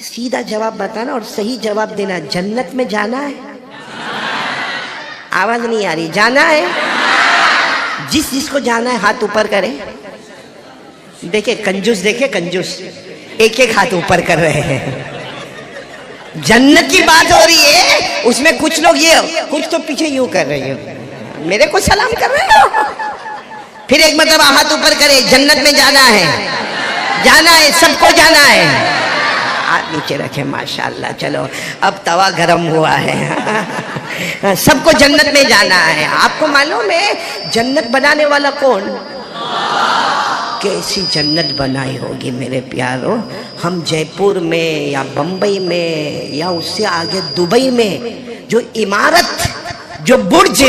سیدھا جواب بتانا اور صحیح جواب دینا. جنت میں جانا ہے؟ آواز نہیں آ رہی. جانا ہے؟ جس کو جانا ہے ہاتھ اوپر کرے. دیکھیں کنجوس, دیکھیں کنجوس, ایک ایک ہاتھ اوپر کر رہے ہیں. جنت کی بات ہو رہی ہے, اس میں کچھ لوگ یہ, کچھ تو پیچھے یوں کر رہے ہیں, میرے کو سلام کر رہے ہو. پھر ایک مرتبہ ہاتھ اوپر کرے. جنت میں جانا ہے, جانا ہے, سب کو جانا ہے. ہاتھ نیچے رکھے. ماشاءاللہ. چلو اب توا گرم ہوا ہے. سب کو جنت میں جانا ہے. آپ کو معلوم ہے جنت بنانے والا کون؟ کیسی جنت بنائی ہوگی میرے پیارو. ہم جے پور میں یا بمبئی میں یا اس سے آگے دبئی میں جو عمارت, جو برج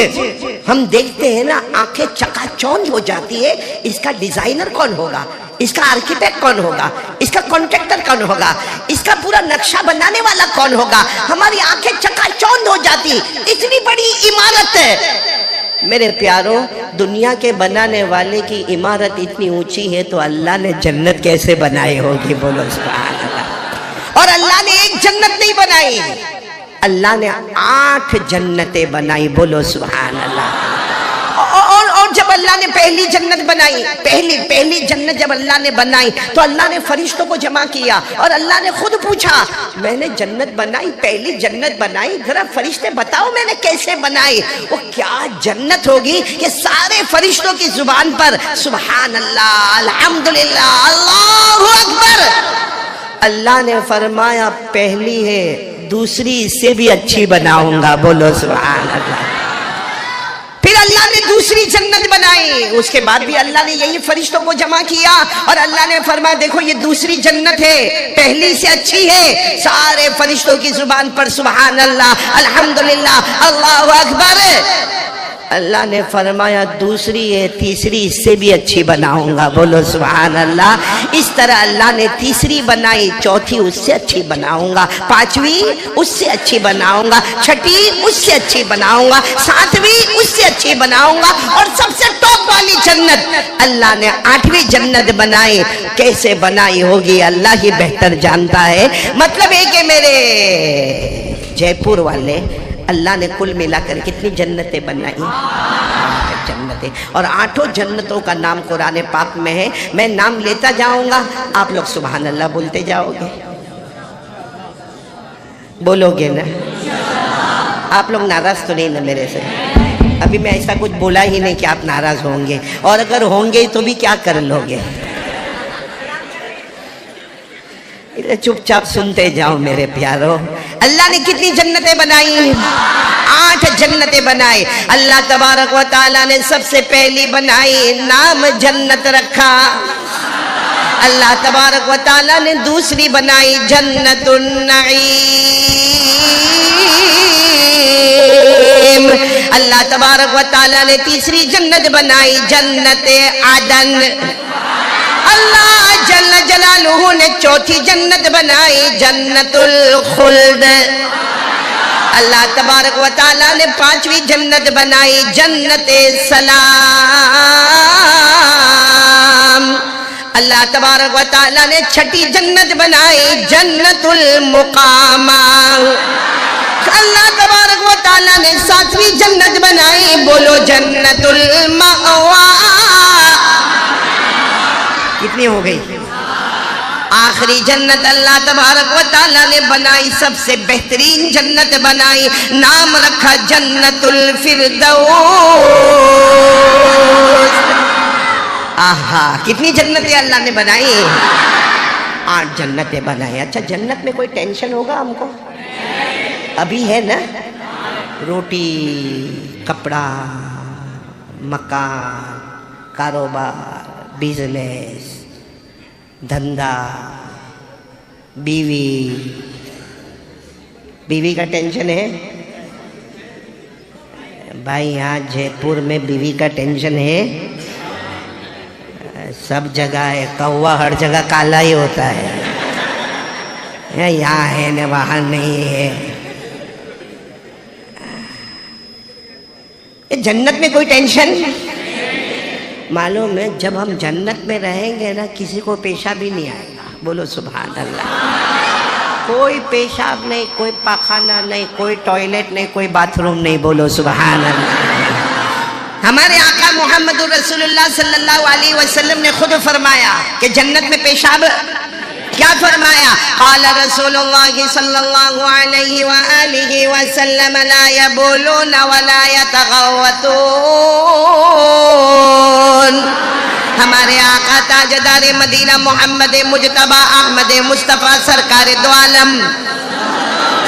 ہم دیکھتے ہیں نا, آنکھیں چکا چوند ہو جاتی ہے. اس کا ڈیزائنر کون ہوگا, اس کا آرکیٹیکٹ کون ہوگا, اس کا کانٹریکٹر کون ہوگا, اس کا پورا نقشہ بنانے والا کون ہوگا, ہماری آنکھیں چکا چوند ہو جاتی. اتنی بڑی عمارت ہے میرے پیارو. دنیا کے بنانے والے کی عمارت اتنی اونچی ہے تو اللہ نے جنت کیسے بنائی ہوگی؟ بولو سبحان اللہ. اور اللہ نے ایک جنت نہیں بنائی, اللہ نے 8 جنتیں بنائی. بولو سبحان اللہ. اور جب اللہ نے پہلی جنت بنائی, پہلی جنت جب اللہ نے بنائی تو اللہ نے فرشتوں کو جمع کیا اور اللہ نے خود پوچھا, میں نے جنت بنائی, پہلی جنت بنائی, ذرا فرشتے بتاؤ میں نے کیسے بنائی. وہ کیا جنت ہوگی کہ سارے فرشتوں کی زبان پر سبحان اللہ, الحمدللہ, اللہ اکبر. اللہ نے فرمایا پہلی ہے, دوسری اس سے بھی اچھی بناؤں گا. بولو سبحان اللہ. پھر اللہ نے دوسری جنت بنائی. اس کے بعد بھی اللہ نے یہی فرشتوں کو جمع کیا اور اللہ نے فرمایا دیکھو یہ دوسری جنت ہے, پہلی سے اچھی ہے. سارے فرشتوں کی زبان پر سبحان اللہ, الحمدللہ, اللہ اکبر. اللہ نے فرمایا دوسری ہے, تیسری اس سے بھی اچھی بناؤں گا. بولو سبحان اللہ. اس طرح اللہ نے تیسری بنائی, چوتھی اس سے اچھی بناؤں گا, پانچویں اس سے اچھی بناؤں گا, چھٹی اس سے اچھی بناؤں گا, ساتویں اس سے اچھی بناؤں گا, اور سب سے ٹاپ والی جنت اللہ نے 8ویں جنت بنائی. کیسے بنائی ہوگی اللہ ہی بہتر جانتا ہے. مطلب ہے کہ میرے جے پور والے, اللہ نے کل ملا کر کتنی جنتیں بنائی؟ 8 جنتیں. اور 8 جنتوں کا نام قرآن پاک میں ہے. میں نام لیتا جاؤں گا, آپ لوگ سبحان اللہ بولتے جاؤ گے. بولو گے نا؟ آپ لوگ ناراض تو نہیں نا میرے سے؟ ابھی میں ایسا کچھ بولا ہی نہیں کہ آپ ناراض ہوں گے, اور اگر ہوں گے تو بھی کیا کر لو گے؟ چپ چاپ سنتے جاؤ میرے پیارو. اللہ نے کتنی جنتیں بنائی؟ 8 جنتیں بنائی. اللہ تبارک و تعالیٰ نے سب سے پہلی بنائی, نام جنت رکھا. اللہ تبارک و تعالیٰ نے دوسری بنائی جنت النعیم. اللہ تبارک و تعالیٰ نے تیسری جنت بنائی جنت عدن. اللہ جل جلالہ نے چوتھی جنت بنائی جنت الخلد. اللہ تبارک و تعالیٰ نے 5ویں جنت بنائی جنت سلام. اللہ تبارک و تعالیٰ نے 6ٹھی جنت بنائی جنت المقامہ. اللہ تبارک و تعالیٰ نے 7ویں جنت بنائی, بولو جنت المأویٰ. کتنی ہو گئی؟ آخری جنت اللہ تبارک و تعالیٰ نے بنائی, سب سے بہترین جنت بنائی, نام رکھا جنت الفردوس. آہا, کتنی جنتیں اللہ نے بنائی؟ 8 جنتیں بنائی. اچھا جنت میں کوئی ٹینشن ہوگا ہم کو؟ ابھی ہے نا, روٹی, کپڑا, مکان, کاروبار, بزنس, دھندا, بیوی کا ٹینشن ہے بھائی. یہاں جے پور میں بیوی کا ٹینشن ہے, سب جگہ ہے. کوا ہر جگہ کالا ہی ہوتا ہے, یہاں ہے نہ وہاں نہیں ہے. جنت میں کوئی ٹینشن معلوم ہے. جب ہم جنت میں رہیں گے نا, کسی کو پیشہ بھی نہیں آئے گا. بولو سبحان اللہ. کوئی پیشاب نہیں، کوئی پاخانہ نہیں، کوئی ٹوائلٹ نہیں، کوئی باتھ روم نہیں. بولو سبحان اللہ. ہمارے آقا محمد رسول اللہ صلی اللہ علیہ وسلم نے خود فرمایا کہ جنت میں پیشاب کیا فرمایا؟ قال رسول اللہ صلی اللہ علیہ وآلہ وسلم لا یبولون ولا یتغوطون. ہمارے آقا تاجدار مدینہ محمد مجتبی احمد مصطفیٰ سرکار دو عالم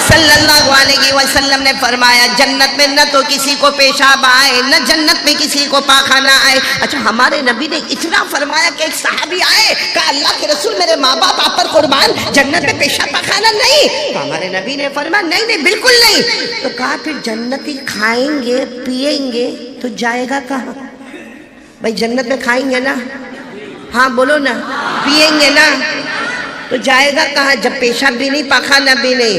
صلی اللہ علیہ وسلم نے فرمایا جنت میں نہ تو کسی کو پیشاب آئے، نہ جنت میں کسی کو پاخانہ آئے. اچھا ہمارے نبی نے اتنا فرمایا کہ ایک صحابی آئے کہا اللہ کے رسول میرے ماں باپ آپ پر قربان، جنت میں پیشاب پاخانہ نہیں. تو ہمارے نبی نے فرمایا نہیں بالکل نہیں. تو کہا پھر جنتی کھائیں گے پیئیں گے تو جائے گا کہاں؟ بھائی جنت میں کھائیں گے نا، ہاں بولو نا، پیئیں گے نا، تو جائے گا کہاں جب پیشاب بھی نہیں پاخانہ بھی نہیں؟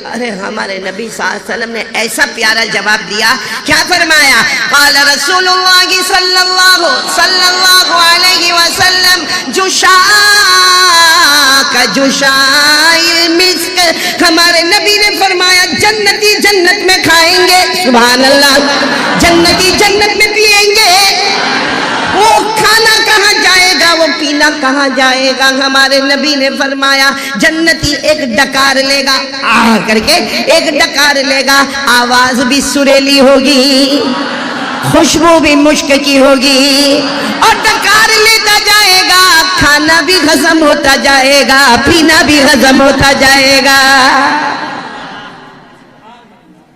ارے ہمارے نبی صلی اللہ علیہ وسلم نے ایسا پیارا جواب دیا. کیا فرمایا؟ قال رسول اللہ صلی اللہ علیہ وسلم جشاک جشائی مسک. ہمارے نبی نے فرمایا جنتی جنت میں کھائیں گے، سبحان اللہ، جنتی جنت میں پیئیں گے. وہ کھانا کہاں جائے گا، وہ پینا کہاں جائے گا؟ ہمارے نبی نے فرمایا جنتی ایک ڈکار لے گا، آ کر کے ایک ڈکار لے گا، آواز بھی سریلی ہوگی، خوشبو بھی مشک کی ہوگی، اور ڈکار لیتا جائے گا، کھانا بھی ہضم ہوتا جائے گا، پینا بھی ہضم ہوتا جائے گا.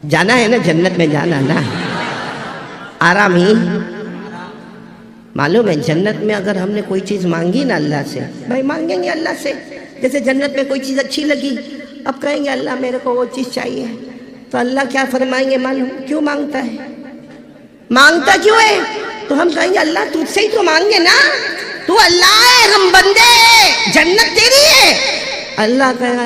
جانا ہے نا جنت میں، جانا نا، آرام ہی. معلوم ہے جنت میں اگر ہم نے کوئی چیز مانگی نا اللہ سے، بھائی مانگیں گے اللہ سے. جیسے جنت میں کوئی چیز اچھی لگی، اب کہیں گے اللہ میرے کو وہ چیز چاہیے، تو اللہ کیا فرمائیں گے معلوم؟ کیوں مانگتا ہے؟ مانگتا کیوں ہے؟ تو ہم کہیں گے اللہ تجھ سے ہی تو مانگے نا، تو اللہ ہے، ہم بندے ہیں، جنت تیری ہے. اللہ کہا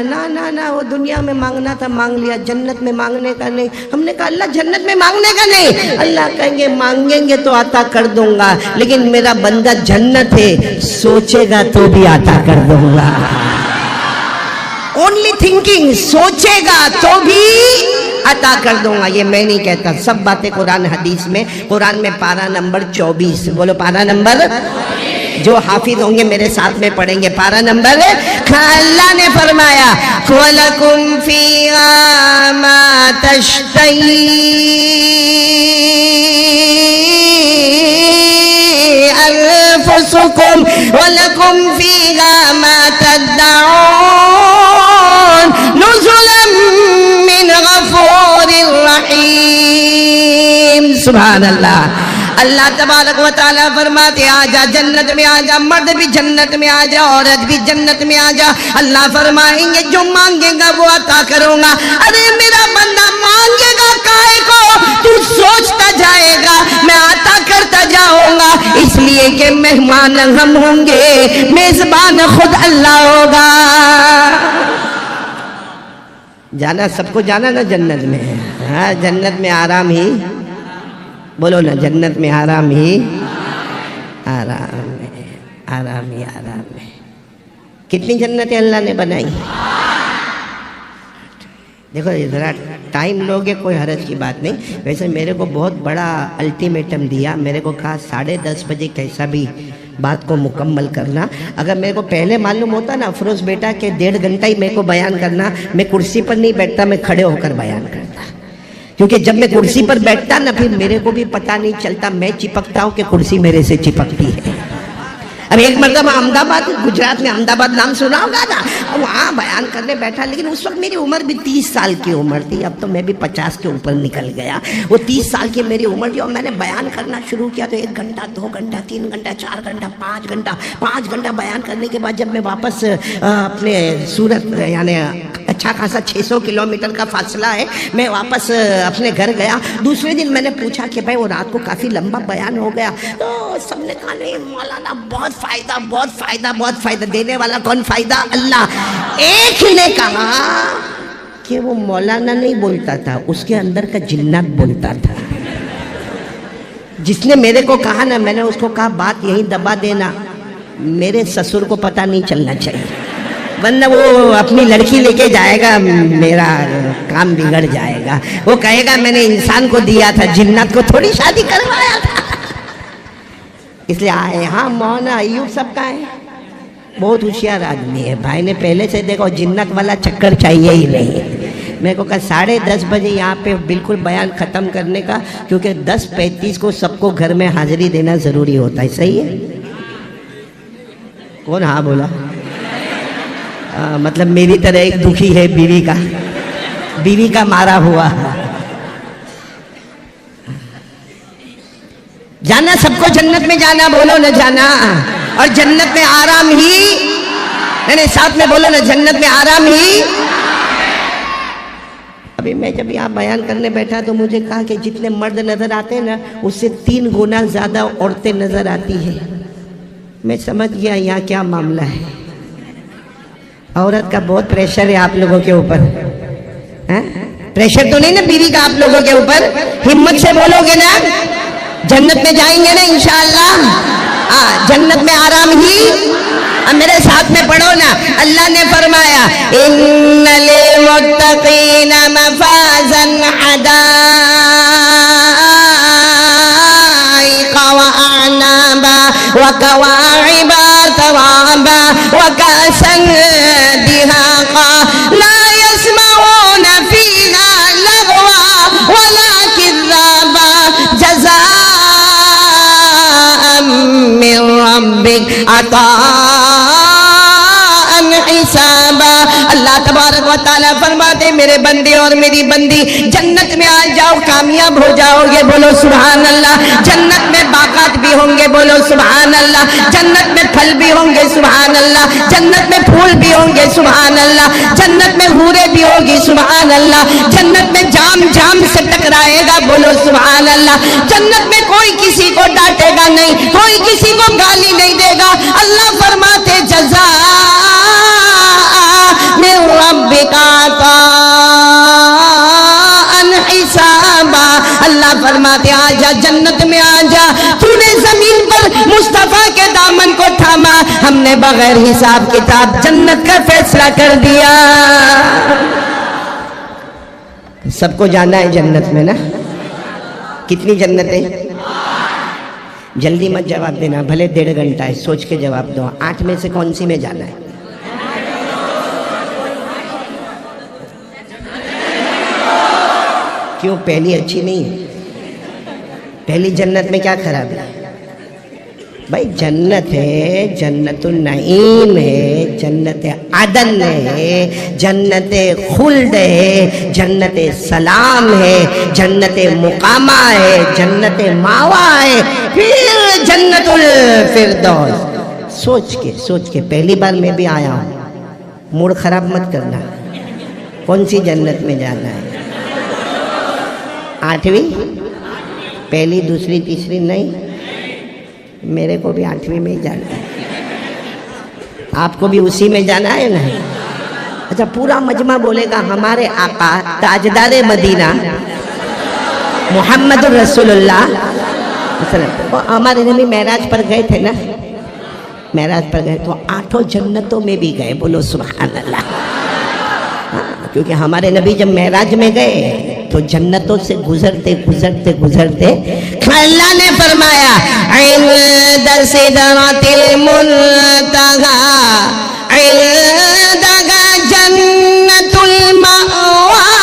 نا وہ دنیا میں مانگنا تھا مانگ لیا، جنت میں مانگنے کا نہیں. ہم نے کہا اللہ جنت میں مانگنے کا نہیں. اللہ کہیں گے مانگیں گے تو عطا کر دوں گا، لیکن میرا بندہ جنت ہے، سوچے گا تو بھی عطا کر دوں گا. اونلی تھنکنگ، سوچے گا تو بھی عطا کر دوں گا. یہ میں نہیں کہتا، سب باتیں قرآن حدیث میں. قرآن میں پارہ نمبر 24، بولو پارہ نمبر، جو حافظ ہوں گے میرے ساتھ میں پڑھیں گے. پارہ نمبر، اللہ نے فرمایا وَلَكُمْ فِيهَا مَا تَشْتَهِي أَنفُسُكُمْ وَلَكُمْ فِيهَا مَا تَدَّعُونَ نُزُلًا مِّنْ غَفُورٍ رَحِيمٍ. سبحان اللہ. اللہ تبارک و تعالیٰ فرماتے آجا جنت میں آجا، مرد بھی جنت میں آجا، عورت بھی جنت میں آجا. اللہ فرمائیں گے جو مانگے گا وہ عطا کروں گا. ارے میرا بندہ مانگے گا کائے کو؟ تو سوچتا جائے گا، میں عطا کرتا جاؤں گا، اس لیے کہ مہمان ہم ہوں گے، میزبان خود اللہ ہوگا. جانا سب کو جانا نا جنت میں. ہاں جنت میں آرام ہی، بولو نا جنت میں آرام ہی، آرام ہے، آرام ہی آرام ہے. کتنی جنتیں اللہ نے بنائی. دیکھو ذرا ٹائم لوگے کوئی حرج کی بات نہیں. ویسے میرے کو بہت بڑا الٹیمیٹم دیا، میرے کو کہا 10:30 بجے کیسا بھی بات کو مکمل کرنا. اگر میرے کو پہلے معلوم ہوتا نا افروز بیٹا کہ 1.5 گھنٹہ ہی میرے کو بیان کرنا، میں کرسی پر نہیں بیٹھتا، میں کھڑے ہو کر بیان کرتا. کیونکہ جب میں کرسی پر بیٹھتا نا پھر میرے کو بھی پتہ نہیں چلتا، میں چپکتا ہوں کہ کرسی میرے سے چپکتی ہے. اب ایک مرتبہ احمدآباد، گجرات میں احمدآباد نام سنا ہوگا نا، وہاں بیان کرنے بیٹھا، لیکن اس وقت میری عمر بھی 30 سال کی عمر تھی. اب تو میں بھی 50 کے اوپر نکل گیا. وہ 30 سال کی میری عمر تھی اور میں نے بیان کرنا شروع کیا تو 1 گھنٹہ 2 گھنٹہ 3 گھنٹہ 4 گھنٹہ 5 گھنٹہ بیان کرنے کے بعد جب میں واپس اپنے سورت، یعنی اچھا خاصا 600 کلومیٹر کا فاصلہ ہے، میں واپس اپنے گھر گیا. دوسرے دن میں نے پوچھا کہ بھائی وہ رات کو کافی لمبا بیان ہو گیا، تو سب نے کہا نہیں مولانا بہت فائدہ دینے والا کون؟ فائدہ اللہ. ایک ہی نے کہا کہ وہ مولانا نہیں بولتا تھا، اس کے اندر کا جنات بولتا تھا. جس نے میرے کو کہا نا، میں نے اس کو کہا بات یہیں دبا دینا، میرے سسر کو پتہ نہیں چلنا چاہیے. ورنہ وہ اپنی لڑکی لے کے جائے گا میرا کام بگڑ جائے گا. وہ کہے گا میں نے انسان کو دیا تھا, جنات کو تھوڑی شادی کروایا تھا. اس لیے آئے ہاں مولانا ایوب سب کا ہے, بہت ہوشیار آدمی ہے. بھائی نے پہلے سے دیکھو جنت والا چکر چاہیے ہی نہیں. میرے کو کہا 10:30 بجے یہاں پہ بالکل بیان ختم کرنے کا, کیونکہ 10:35 کو سب کو گھر میں حاضری دینا ضروری ہوتا ہے. صحیح ہے؟ کون ہاں بولا؟ مطلب میری طرح ایک دکھی ہے بیوی کا مارا ہوا. جانا سب کو جنت میں جانا, بولو نہ جانا. اور جنت میں آرام ہی, نہیں ساتھ میں بولو نا, جنت میں آرام ہی. ابھی میں جب یہاں بیان کرنے بیٹھا تو مجھے کہا کہ جتنے مرد نظر آتے ہیں نا اس سے 3 گنا زیادہ عورتیں نظر آتی ہیں. میں سمجھ گیا یہاں کیا معاملہ ہے. عورت کا بہت پریشر ہے آپ لوگوں کے اوپر. پریشر تو نہیں نا بیوی کا آپ لوگوں کے اوپر؟ ہمت سے بولو گے نا, جنت میں جائیں گے نا انشاءاللہ. جنت میں آرام ہی. اب میرے ساتھ میں پڑھو نا, اللہ نے فرمایا ان للمتقین مفازا حدائق واعنابا وکواعب ترابا وکأسا دہاقا لا يسمعون فيها لغوا ولا كذابا جزاء من ربك عطاء حسابا. اللہ تبارک و تعالیٰ فرماتے میرے بندے اور میری بندی جنت میں آ جاؤ, کامیاب ہو جاؤ گے, بولو سبحان اللہ. جنت میں باغات بھی ہوں گے, بولو سبحان اللہ. جنت میں پھل بھی ہوں گے, سبحان اللہ. جنت میں پھول بھی ہوں گے, سبحان اللہ. جنت میں حوریں بھی ہوگی, سبحان اللہ. جنت میں جام سے ٹکرائے گا, بولو سبحان اللہ. جنت میں کوئی کسی کو ڈانٹے گا نہیں, کوئی کسی کو گالی نہیں دے گا. اللہ فرماتے جزاء من ربک عطاء حسابا. اللہ فرماتے آ جا جنت میں آ جا, تو نے زمین پر مصطفیٰ کے دامن کو تھاما, ہم نے بغیر حساب کتاب جنت کا فیصلہ کر دیا. سب کو جانا ہے جنت میں نا. کتنی جنتیں؟ جلدی مت جواب دینا, بھلے 1.5 گھنٹہ ہے, سوچ کے جواب دو. 8 میں سے کون سی میں جانا ہے؟ کیوں پہلی اچھی نہیں ہے؟ پہلی جنت میں کیا خراب ہے بھائی؟ جنت ہے, جنت النعیم ہے, جنت عدن ہے, جنت خلد ہے, جنت سلام ہے, جنت مقامہ ہے, جنت ماوا ہے, پھر جنت الفردوس. سوچ کے پہلی بار میں بھی آیا ہوں, موڈ خراب مت کرنا. کون سی جنت میں جانا ہے؟ 8ویں؟ پہلی, دوسری, تیسری نہیں؟ میرے کو بھی 8ویں میں ہی جانا ہے. آپ کو بھی اسی میں جانا ہے نا؟ اچھا پورا مجمع بولے گا ہمارے آقا تاجدار مدینہ محمد رسول اللہ. ہمارے نبی معراج پر گئے تھے نا, معراج پر گئے تو 8 جنتوں میں بھی گئے, بولو سبحان اللہ. کیونکہ ہمارے نبی جب معراج میں گئے تو جنتوں سے گزرتے اللہ نے فرمایا عند سدرۃ المنتہی عندها جنت المأوى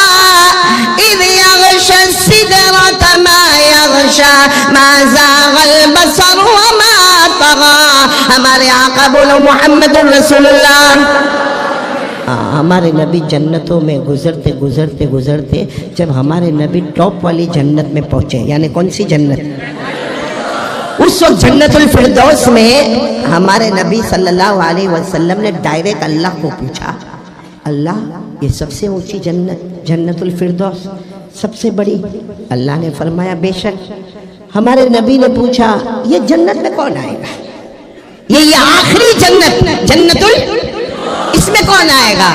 اذ یغشی السدرۃ ما یغشی ما زاغ البصر وما طغى. ہمارے آقا بولو محمد رسول اللہ. ہمارے نبی جنتوں میں گزرتے جب ہمارے نبی ٹاپ والی جنت میں پہنچے, یعنی کون سی جنت؟ اس وقت جنت الفردوس میں ہمارے نبی صلی اللہ علیہ وسلم نے ڈائریکٹ اللہ کو پوچھا, اللہ یہ سب سے اونچی جنت جنت الفردوس سب سے بڑی؟ اللہ نے فرمایا بے شک. ہمارے نبی نے پوچھا یہ جنت میں کون آئے گا؟ یہ آخری جنت جنت اس میں کون آئے گا؟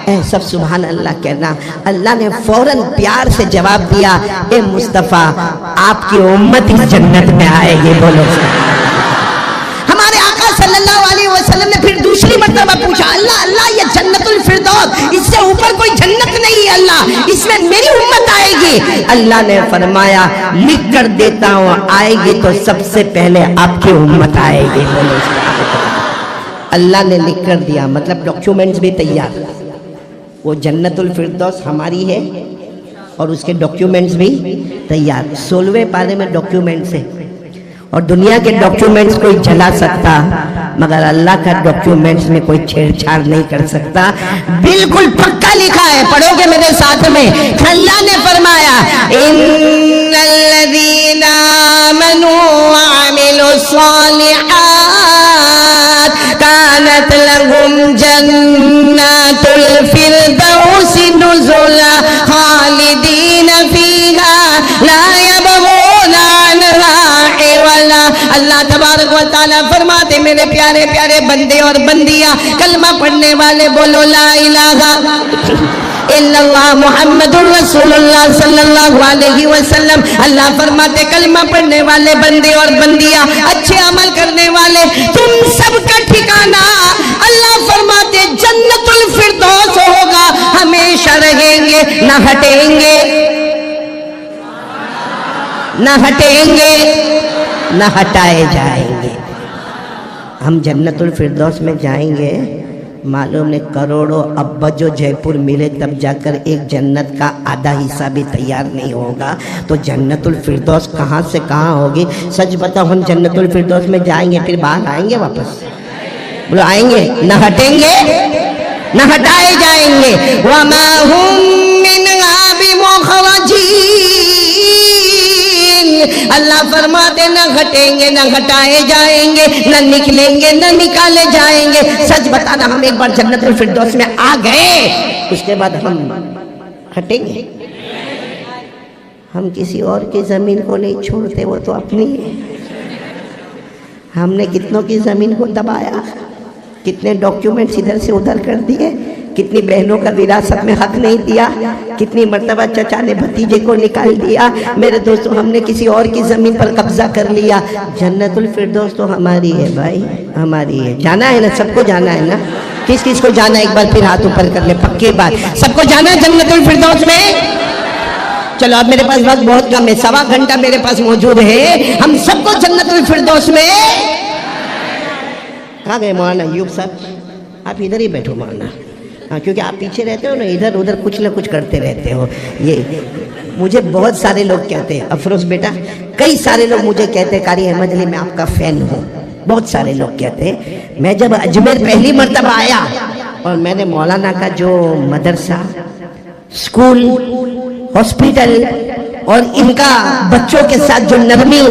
اے سب سبحان اللہ کہنا. اللہ نے فوراً پیار سے جواب دیا, اے مصطفیٰ آپ کی امت اس جنت میں آئے گی, بولو. ہمارے آقا صلی اللہ علیہ وسلم نے پھر دوسری مرتبہ پوچھا اللہ اللہ یہ جنت الفردوس اس سے اوپر کوئی جنت نہیں ہے اللہ، اس میں میری امت آئے گی۔ اللہ نے فرمایا لکھ کر دیتا ہوں، آئے گی تو سب سے پہلے آپ کی امت آئے گی۔ اللہ نے لکھ کر دیا، مطلب ڈاکیومنٹس بھی تیار، وہ جنت الفردوس ہماری ہے اور اس کے ڈاکیومنٹس بھی تیار۔ 16ویں پارے میں ڈاکیومنٹس ہے، اور دنیا کے ڈاکیومنٹس کوئی جلا سکتا مگر اللہ کا ڈاکیومنٹس میں کوئی چھیڑ چھاڑ نہیں کر سکتا، بالکل پکا لکھا ہے۔ پڑھو گے میرے ساتھ میں؟ اللہ نے فرمایا ان الذین آمنوا وعملوا الصالحات كانت لهم جنات الفردوس نزلا خالدین فيها لا يبغون عنها حولا۔ اللہ تبارک و تعالیٰ فرماتے میرے پیارے پیارے بندے اور بندیاں، کلمہ پڑھنے والے بولو لا الہ الا اللہ محمد الرسول اللہ صلی اللہ علیہ وسلم۔ اللہ فرماتے کلمہ پڑھنے والے بندے اور بندیاں، اچھے عمل کرنے والے، تم سب کا ٹھکانہ اللہ فرماتے جنت الفردوس ہوگا، ہمیشہ رہیں گے، نہ ہٹیں گے، نہ ہٹیں گے، نہ ہٹائے جائیں گے۔ ہم جنت الفردوس میں جائیں گے، معلوم نے کروڑوں ابا جو جے پور ملے تب جا کر ایک جنت کا آدھا حصہ بھی تیار نہیں ہوگا، تو جنت الفردوس کہاں سے کہاں ہوگی؟ سچ بتاؤ، ہم جنت الفردوس میں جائیں گے پھر باہر آئیں گے واپس؟ بولو آئیں گے، نہ ہٹیں گے، نہ ہٹائے جائیں گے۔ وَمَا هُم مِّنْهَا بِمُخْرَجِينَ۔ اللہ فرماتے نہ ہٹیں گے، نہ ہٹائے جائیں گے، نہ نکلیں گے، نہ نکالے جائیں گے۔ سچ بتانا، ہم ایک بار جنت الفردوس میں آ گئے اس کے بعد ہم ہٹیں گے؟ ہم کسی اور کی زمین کو نہیں چھوڑتے، وہ تو اپنی ہے۔ ہم نے کتنوں کی زمین کو دبایا، کتنے ڈاکیومنٹس ادھر سے ادھر کر دیے، کتنی بہنوں کا وراثت میں حق نہیں دیا، کتنی مرتبہ چچا نے بھتیجے کو نکال دیا۔ میرے دوستوں، ہم نے کسی اور کی زمین پر قبضہ کر لیا۔ جنت الفردوس تو ہماری ہے بھائی، ہماری ہے۔ جانا ہے نا سب کو؟ جانا ہے نا؟ کس کس کو جانا ہے؟ ایک بار پھر ہاتھ اوپر کر لے، پکی بات، سب کو جانا ہے جنت الفردوس میں؟ چلو اب میرے پاس وقت بہت کم ہے، 1.25 گھنٹہ میرے پاس موجود ہے، ہم سب کو جنت الفردوس میں۔ کہاں گئے مولانا ایوب صاحب؟ آپ ادھر ہی بیٹھو مولانا، ہاں، کیونکہ آپ پیچھے رہتے ہو نا، ادھر ادھر کچھ نہ کچھ کرتے رہتے ہو۔ یہ مجھے بہت سارے لوگ کہتے ہیں، افروز بیٹا، کئی سارے لوگ مجھے کہتے ہیں قاری احمد علی میں آپ کا فین ہوں، بہت سارے لوگ کہتے ہیں۔ میں جب اجمیر پہلی مرتبہ آیا اور میں نے مولانا کا جو مدرسہ، اسکول، ہاسپٹل اور ان کا بچوں کے ساتھ جو نرمی،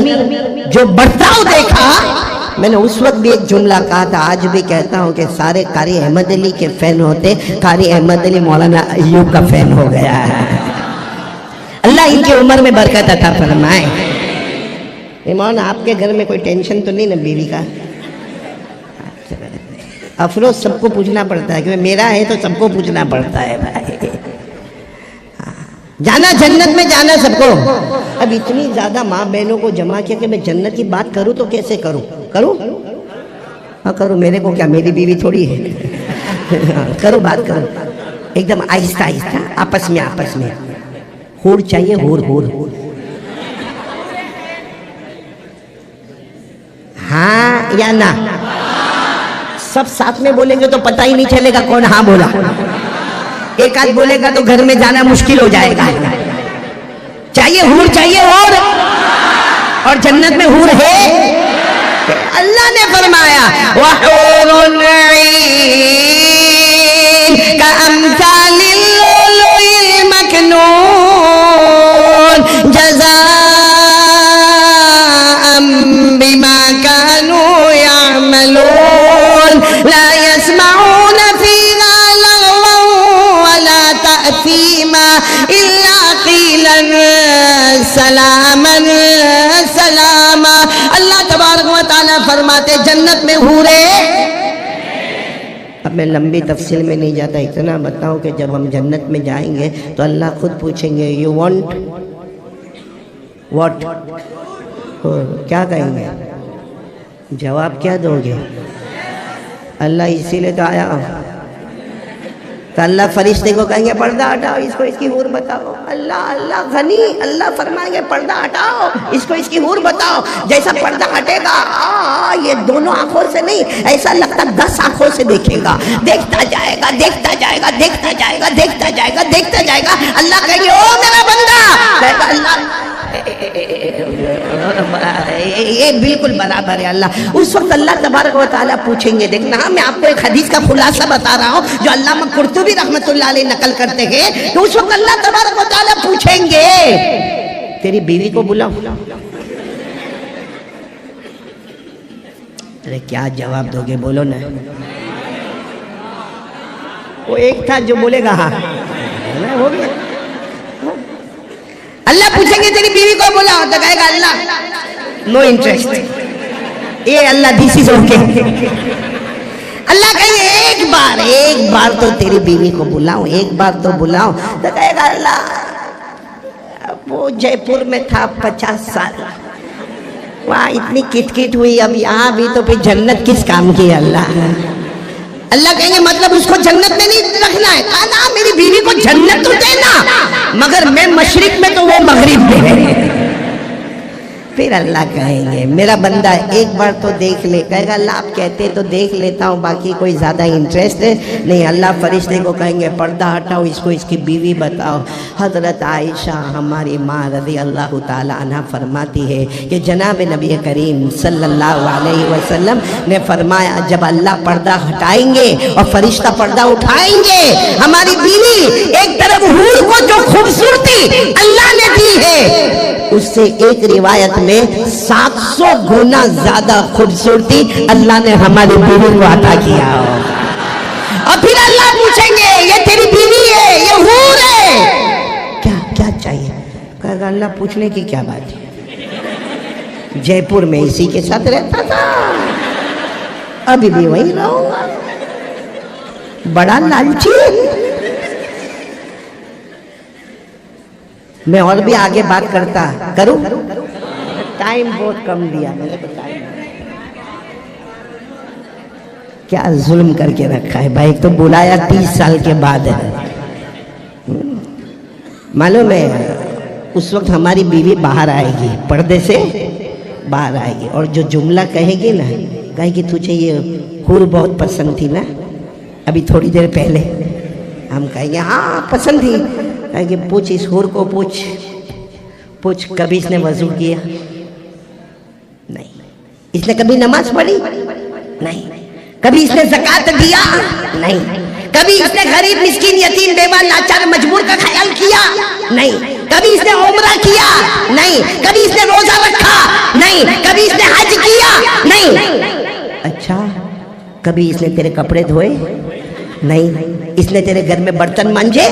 جو برتاؤ دیکھا، میں نے اس وقت بھی ایک جملہ کہا تھا، آج بھی کہتا ہوں کہ سارے قاری احمد علی کے فین ہوتے، قاری احمد علی مولانا ایوب کا فین ہو گیا ہے۔ اللہ ان کی عمر میں برکت عطا فرمائے۔ مولانا آپ کے گھر میں کوئی ٹینشن تو نہیں نا بیوی کا؟ افروز سب کو پوچھنا پڑتا ہے، کیونکہ میرا ہے تو سب کو پوچھنا پڑتا ہے بھائی۔ جانا جنت میں، جانا سب کو۔ اب اتنی زیادہ ماں بہنوں کو جمع کیا کہ میں جنت کی بات کروں تو کیسے کروں؟ کروں؟ ہاں کرو، میرے کو کیا، میری بیوی تھوڑی ہے۔ کرو بات کرو، ایک دم آہستہ آہستہ، آپس میں آپس میں۔ ہور چاہیے، ہور ہور، ہاں یا نہ؟ سب ساتھ میں بولیں گے تو پتہ ہی نہیں چلے گا کون ہاں بولا۔ ایک آدھ بولے گا تو گھر میں جانا مشکل ہو جائے گا۔ چاہیے حور، چاہیے حور، اور جنت میں حور ہے۔ اللہ نے فرمایا وَحُورٌ عِينٌ كَأَمْثَالِ اللُّؤْلُؤِ الْمَكْنُونِ جَزَاءً بِمَا كَانُوا يَعْمَلُونَ لَا يَسْمَعُونَ فِيهَا لَغْوًا وَلَا تَأْثِيمًا إِلَّا قِيلًا سَلَامًا سَلَامًا۔ اللہ تبارک و تعالیٰ فرماتے جنت میں حوریں۔ اب میں لمبی تفصیل میں نہیں جاتا، اتنا بتاؤں کہ جب ہم جنت میں جائیں گے تو اللہ خود پوچھیں گے یو وانٹ واٹ، کیا کہیں گے؟ جواب کیا دو گے؟ اللہ اسی لیے تو آیا ہوں. تو اللہ فرشتے کو کہیں گے پردہ ہٹاؤ، اس کو اس کی حور بتاؤ. اللہ غنی، اللہ فرمائیں گے پردہ ہٹاؤ، اس کو اس کی حور بتاؤ. جیسا پردہ ہٹے گا یہ دونوں آنکھوں سے نہیں، ایسا لگتا 10 آنکھوں سے دیکھے گا. دیکھتا جائے گا، دیکھتا جائے گا، دیکھتا جائے گا، دیکھتا جائے گا، دیکھتا جائے گا. اللہ کہیں گے او میرا بندہ، کہے گا اللہ یہ بالکل برابر ہے. اللہ اس وقت اللہ تبارک و تعالیٰ پوچھیں گے. دیکھنا میں آپ کو ایک حدیث کا خلاصہ بتا رہا ہوں جو علامہ قرطبی رحمۃ اللہ علیہ نقل کرتے ہیں کہ اس وقت اللہ تبارک و تعالیٰ پوچھیں گے تیری بیوی کو بلاؤ. ارے کیا جواب دو گے؟ بولو نا. وہ ایک تھا جو بولے گا ہاں ہو گیا. اللہ پوچھیں گے تیری بیوی کو بلاؤ تو کہے گا اللہ no interest. A Allah this is okay. اللہ کہیں گے ایک بار تو تیری بیوی کو بلاؤ، ایک بار تو بلاؤ. تو کہے گا اللہ وہ جے پور میں تھا 50 سال، وہاں اتنی کٹ کٹ ہوئی، اب یہاں بھی تو پھر جنت کس کام کی اللہ. اللہ کہیں گے مطلب اس کو جنت میں نہیں رکھنا ہے. کہا نا میری بیوی کو جنت تو دینا، مگر میں مشرق میں تو وہ مغرب میں ہے. پھر اللہ کہیں گے میرا بندہ ایک بار تو دیکھ لے. کہے گا اللہ آپ کہتے تو دیکھ لیتا ہوں، باقی کوئی زیادہ انٹرسٹ نہیں. اللہ فرشتے کو کہیں گے پردہ ہٹاؤ، اس کو اس کی بیوی بتاؤ. حضرت عائشہ ہماری ماں رضی اللہ تعالی عنہ فرماتی ہے کہ جناب نبی کریم صلی اللہ علیہ وسلم نے فرمایا جب اللہ پردہ ہٹائیں گے اور فرشتہ پردہ اٹھائیں گے، ہماری بیوی ایک طرف حور کو جو خوبصورتی اللہ نے دی ہے اس سے ایک روایت میں 700 گنا زیادہ خوبصورتی اللہ نے ہماری بیوی کو عطا کیا. اور پھر اللہ پوچھیں گے یہ تیری بیوی ہے، یہ حور ہے، کیا چاہیے؟ کہا گا اللہ پوچھنے کی کیا بات ہے، جے پور میں اسی کے ساتھ رہتا تھا، ابھی بھی وہی رہوں گا. بڑا لالچی. میں اور بھی آگے بات کرتا کروں، ٹائم بہت کم دیا میں نے. کیا ظلم کر کے رکھا ہے بھائی. ایک تو بلایا 30 سال کے بعد ہے. معلوم ہے اس وقت ہماری بیوی باہر آئے گی، پردے سے باہر آئے گی، اور جو جملہ کہے گی نا، کہے گی تجھے یہ حور بہت پسند تھی نا ابھی تھوڑی دیر پہلے. ہم کہیں گے ہاں پسند تھی. کہیں گے پوچھ اس حور کو، پوچھ کبھی اس نے وضو کیا؟ نہیں. اس نے کبھی نماز پڑھی؟ نہیں. کبھی اس نے زکوٰۃ دیا؟ نہیں. کبھی اس نے غریب مسکین یتیم بیوہ لاچار مجبور کا خیال کیا؟ نہیں. کبھی اس نے عمرہ کیا؟ نہیں. کبھی اس نے روزہ رکھا؟ نہیں. کبھی اس نے حج کیا؟ نہیں. اچھا کبھی اس نے تیرے کپڑے دھوئے؟ نہیں. اس نے تیرے گھر میں برتن مانجے؟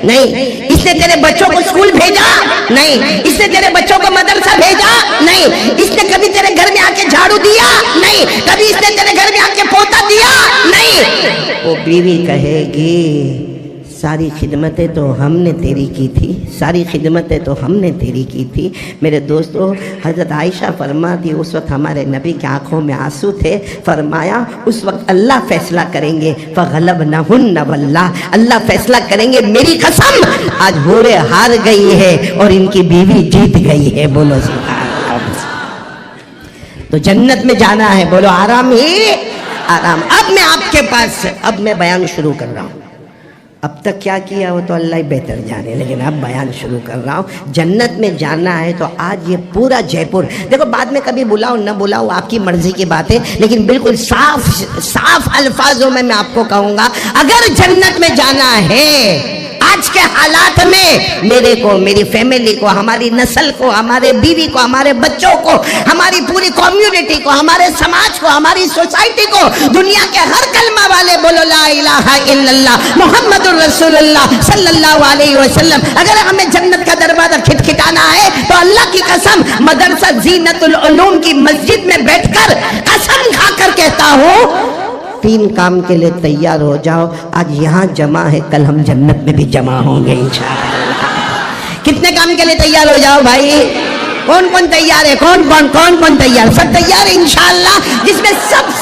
نہیں. اس نے تیرے بچوں کو اسکول بھیجا؟ نہیں. اس نے تیرے بچوں کو مدرسہ بھیجا؟ نہیں. اس نے کبھی تیرے گھر میں آ کے جھاڑو دیا؟ نہیں. کبھی اس نے تیرے گھر میں آ کے پوتا دیا؟ نہیں. وہ بیوی کہے گی ساری خدمتیں تو ہم نے تیری کی تھی، ساری خدمتیں تو ہم نے تیری کی تھی. میرے دوستو حضرت عائشہ فرماتی اس وقت ہمارے نبی کی آنکھوں میں آنسو تھے. فرمایا اس وقت اللہ فیصلہ کریں گے فغلبنہن واللہ، اللہ فیصلہ کریں گے میری قسم آج حوریں ہار گئی ہے اور ان کی بیوی جیت گئی ہے. بولو سبحان اللہ. تو جنت میں جانا ہے، بولو آرام ہی آرام. اب میں آپ کے پاس اب میں بیان شروع کر رہا ہوں. اب تک کیا کیا وہ تو اللہ ہی بہتر جانے، لیکن اب بیان شروع کر رہا ہوں. جنت میں جانا ہے تو آج یہ پورا جے پور، دیکھو بعد میں کبھی بلاؤ نہ بلاؤ آپ کی مرضی کی بات ہے، لیکن بالکل صاف الفاظوں میں آپ کو کہوں گا اگر جنت میں جانا ہے آج کے حالات میں میرے کو، میری فیملی کو، ہماری نسل کو، ہمارے بیوی کو، ہمارے بچوں کو، ہماری پوری کمیونٹی کو، ہمارے سماج کو، ہماری سوسائٹی کو، دنیا کے ہر کلمہ والے بولو لا الہ الا اللہ محمد الرسول اللہ صلی اللہ علیہ وسلم. اگر ہمیں جنت کا دروازہ کھٹکھٹانا ہے تو اللہ کی قسم مدرسہ زینت العلوم کی مسجد میں بیٹھ کر قسم کھا کر کہتا ہوں 3 کام کے لیے تیار ہو جاؤ. آج یہاں جمع ہے، کل ہم جنت میں بھی جمع ہوں گے انشاءاللہ. کتنے کام کے لیے تیار ہو جاؤ بھائی؟ کون کون تیار ہے؟ کون تیار؟ سب تیار ہے انشاءاللہ. جس میں سب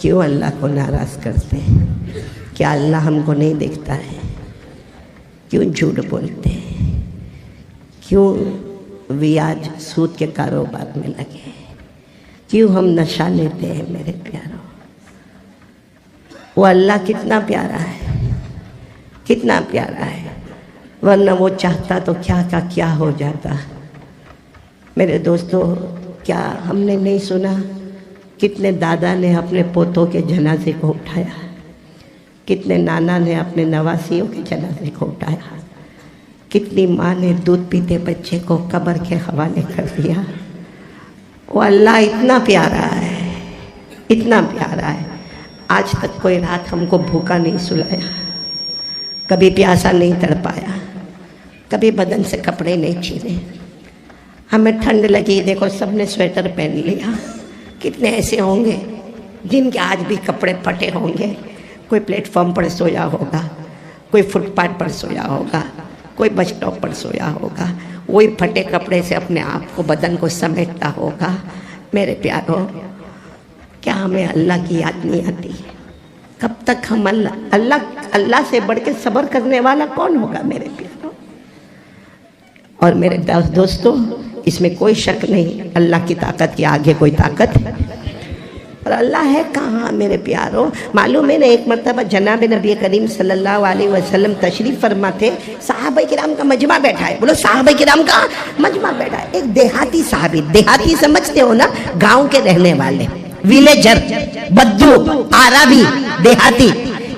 کیوں اللہ کو ناراض کرتے ہیں؟ کیا اللہ ہم کو نہیں دیکھتا ہے؟ کیوں جھوٹ بولتے ہیں؟ کیوں ویاج سود کے کاروبار میں لگے؟ کیوں ہم نشہ لیتے ہیں میرے پیاروں؟ وہ اللہ کتنا پیارا ہے، کتنا پیارا ہے، ورنہ وہ چاہتا تو کیا کا کیا ہو جاتا۔ میرے دوستو، کیا ہم نے نہیں سنا کتنے دادا نے اپنے پوتوں کے جنازے کو اٹھایا، کتنے نانا نے اپنے نواسیوں کے جنازے کو اٹھایا، کتنی ماں نے دودھ پیتے بچے کو قبر کے حوالے کر دیا۔ وہ اللہ اتنا پیارا ہے، اتنا پیارا ہے۔ آج تک کوئی رات ہم کو بھوکا نہیں سلایا، کبھی پیاسا نہیں تڑپایا، کبھی بدن سے کپڑے نہیں چھینے۔ ہمیں ٹھنڈ لگی، دیکھو سب نے سویٹر پہن لیا۔ کتنے ایسے ہوں گے جن کے آج بھی کپڑے پھٹے ہوں گے، کوئی پلیٹ فارم پر سویا ہوگا، کوئی فٹ پاتھ پر سویا ہوگا، کوئی بس اسٹاپ پر سویا ہوگا، وہی پھٹے کپڑے سے اپنے آپ کو بدن کو سمیٹتا ہوگا۔ میرے پیاروں، کیا ہمیں اللہ کی یاد نہیں آتی؟ کب تک ہم اللہ سے بڑھ کے صبر کرنے والا کون ہوگا میرے پیاروں؟ اور میرے دوستوں، اس میں کوئی شک نہیں، اللہ کی طاقت کے آگے کوئی طاقت، اور اللہ ہے کہاں میرے پیاروں؟ معلوم ہے نا، ایک مرتبہ جناب نبی کریم صلی اللہ علیہ وسلم تشریف فرما تھے، صحابہ کرام کا مجمع بیٹھا ہے، بولو صحابہ کرام کا مجمع بیٹھا ہے۔ ایک دیہاتی صحابی، دیہاتی سمجھتے ہو نا، گاؤں کے رہنے والے، ویلیجر، بدو، عربی، دیہاتی۔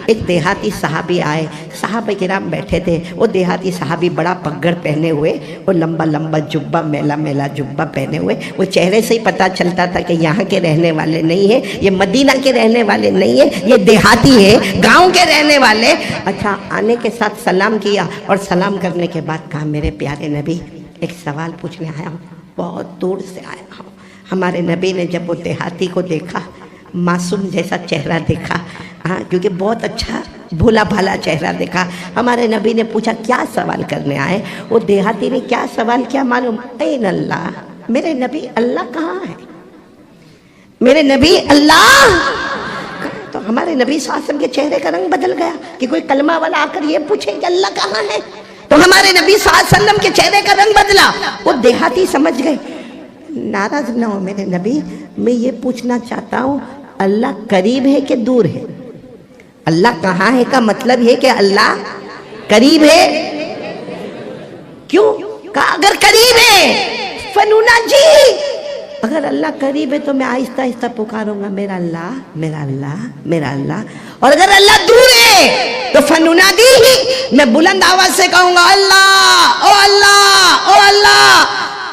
ایک دیہاتی صحابی آئے، صحابہ کرام بیٹھے تھے، وہ دیہاتی صحابی بڑا پگڑ پہنے ہوئے، وہ لمبا لمبا جبہ، میلا میلا جبہ پہنے ہوئے، وہ چہرے سے ہی پتہ چلتا تھا کہ یہاں کے رہنے والے نہیں ہیں، یہ مدینہ کے رہنے والے نہیں ہیں، یہ دیہاتی ہے، گاؤں کے رہنے والے۔ اچھا، آنے کے ساتھ سلام کیا، اور سلام کرنے کے بعد کہا، میرے پیارے نبی، ایک سوال پوچھنے آیا ہوں، بہت دور سے آیا ہوں۔ ہمارے نبی نے جب وہ دیہاتی کو دیکھا، معصوم جیسا چہرہ دیکھا، ہاں، کیونکہ بہت اچھا بھولا بھالا چہرہ دیکھا، ہمارے نبی نے پوچھا کیا سوال کرنے آئے؟ وہ دیہاتی نے کیا سوال کیا معلوم؟ این اللہ، میرے نبی اللہ کہاں ہے؟ میرے نبی اللہ؟ تو ہمارے نبی صلی اللہ علیہ وسلم کے چہرے کا رنگ بدل گیا کہ کوئی کلمہ والا آ کر یہ پوچھے کہ اللہ کہاں ہے؟ تو ہمارے نبی صلی اللہ علیہ وسلم کے چہرے کا رنگ بدلا۔ وہ دیہاتی سمجھ گئے، ناراض نہ ہو میرے نبی، میں یہ پوچھنا چاہتا ہوں، اللہ قریب ہے کہ دور ہے؟ اللہ کہاں ہے کا مطلب ہے کہ اللہ قریب ہے۔ کیوں؟ کہا اگر قریب ہے فنونا جی، اگر اللہ قریب ہے تو میں آہستہ آہستہ پکاروں گا، میرا اللہ، میرا اللہ، میرا اللہ۔ اور اگر اللہ دور ہے تو فنونا دی، میں بلند آواز سے کہوں گا، اللہ، او اللہ، او اللہ۔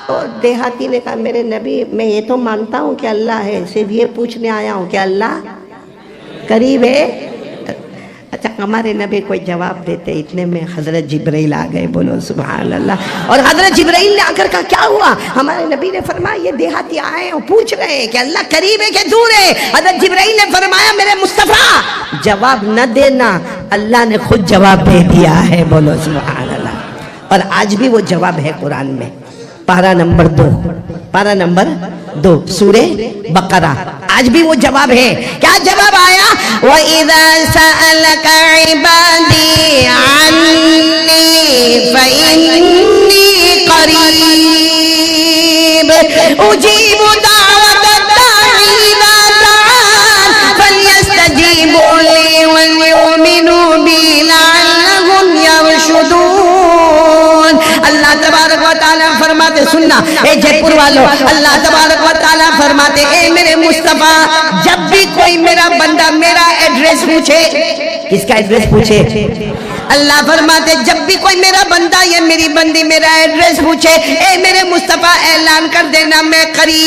تو دیہاتی نے کہا، میرے نبی، میں یہ تو مانتا ہوں کہ اللہ ہے، صرف یہ پوچھنے آیا ہوں کہ اللہ قریب ہے۔ اچھا، ہمارے نبی کوئی جواب دیتے، اتنے میں حضرت جبرائیل آ گئے، بولو سبحان اللہ۔ اور حضرت جبرائیل نے آ کر کہا، کیا ہوا؟ ہمارے نبی نے فرمایا، یہ دیہاتی آئے اور پوچھ رہے ہیں کہ اللہ قریب ہے کہ دور ہے۔ حضرت جبرائیل نے فرمایا، میرے مصطفیٰ جواب نہ دینا، اللہ نے خود جواب دے دیا ہے، بولو سبحان اللہ۔ اور آج بھی وہ جواب ہے قرآن میں، پارہ نمبر 2، پارہ نمبر 2 سورہ بقرہ، آج بھی وہ جواب ہے۔ کیا جواب آیا؟ وَإِذَا سَأَلَكَ عِبَادِي عَنِّي فَإِنِّي قَرِيبٌ أُجِيبُ دَعْوَةَ الدَّاعِ إِذَا دَعَانِ فَلْيَسْتَجِيبُوا لِي وَلْيُؤْمِنُوا بِي لَعَلَّهُمْ يَرْشُدُونَ۔ اللہ تبارک و تعالیٰ فرماتے، سننا اے جے پور والو، اللہ تبارک و تعالیٰ فرماتے، اے میرے مصطفیٰ، جب بھی کوئی میرا بندہ میرا ایڈریس پوچھے، کس کا ایڈریس پوچھے؟ اللہ فرماتے، جب بھی کوئی میرا بندہ یا میری بندی میرا ایڈریس پوچھے، اے میرے مصطفیٰ اعلان کر دینا، میں قریب۔